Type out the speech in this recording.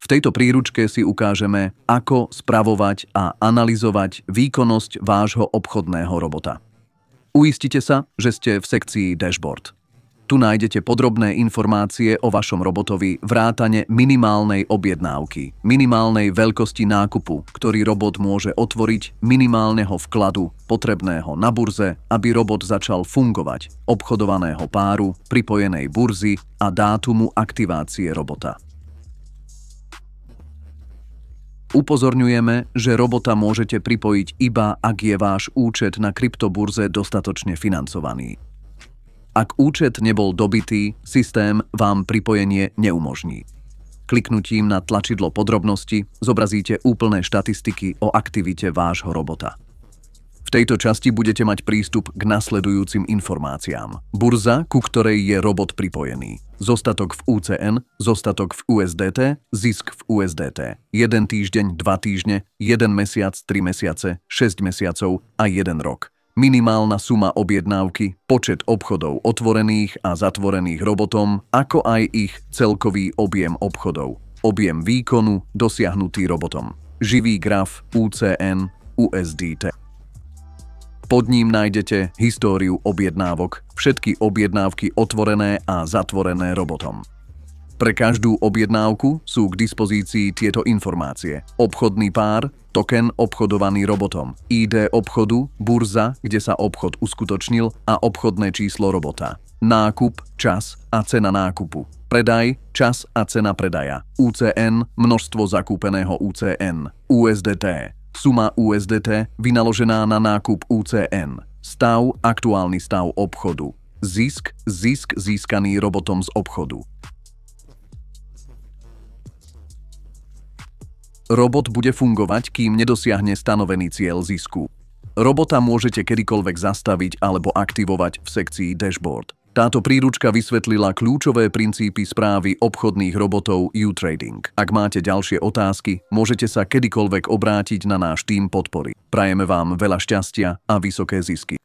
V tejto príručke si ukážeme, ako spravovať a analyzovať výkonnosť vášho obchodného robota. Uistite sa, že ste v sekcii Dashboard. Tu nájdete podrobné informácie o vašom robotovi vrátane minimálnej objednávky, minimálnej veľkosti nákupu, ktorý robot môže otvoriť, minimálneho vkladu potrebného na burze, aby robot začal fungovať, obchodovaného páru, pripojenej burzy a dátumu aktivácie robota. Upozorňujeme, že robota môžete pripojiť iba, ak je váš účet na kryptoburze dostatočne financovaný. Ak účet nebol dobitý, systém vám pripojenie neumožní. Kliknutím na tlačidlo podrobnosti zobrazíte úplné štatistiky o aktivite vášho robota. V tejto časti budete mať prístup k nasledujúcim informáciám. Burza, ku ktorej je robot pripojený. Zostatok v UCN, zostatok v USDT, zisk v USDT. 1 týždeň, 2 týždne, 1 mesiac, 3 mesiace, 6 mesiacov a 1 rok. Minimálna suma objednávky, počet obchodov otvorených a zatvorených robotom, ako aj ich celkový objem obchodov. Objem výkonu dosiahnutý robotom. Živý graf UCN, USDT. Pod ním nájdete históriu objednávok, všetky objednávky otvorené a zatvorené robotom. Pre každú objednávku sú k dispozícii tieto informácie. Obchodný pár, token obchodovaný robotom, ID obchodu, burza, kde sa obchod uskutočnil a obchodné číslo robota. Nákup, čas a cena nákupu. Predaj, čas a cena predaja. UCN, množstvo zakúpeného UCN. USDT. Suma USDT vynaložená na nákup UCN. Stav, aktuálny stav obchodu. Zisk získaný robotom z obchodu. Robot bude fungovať, kým nedosiahne stanovený cieľ zisku. Robota môžete kedykoľvek zastaviť alebo aktivovať v sekcii Dashboard. Táto príručka vysvetlila kľúčové princípy správy obchodných robotov U-Trading. Ak máte ďalšie otázky, môžete sa kedykoľvek obrátiť na náš tím podpory. Prajeme vám veľa šťastia a vysoké zisky.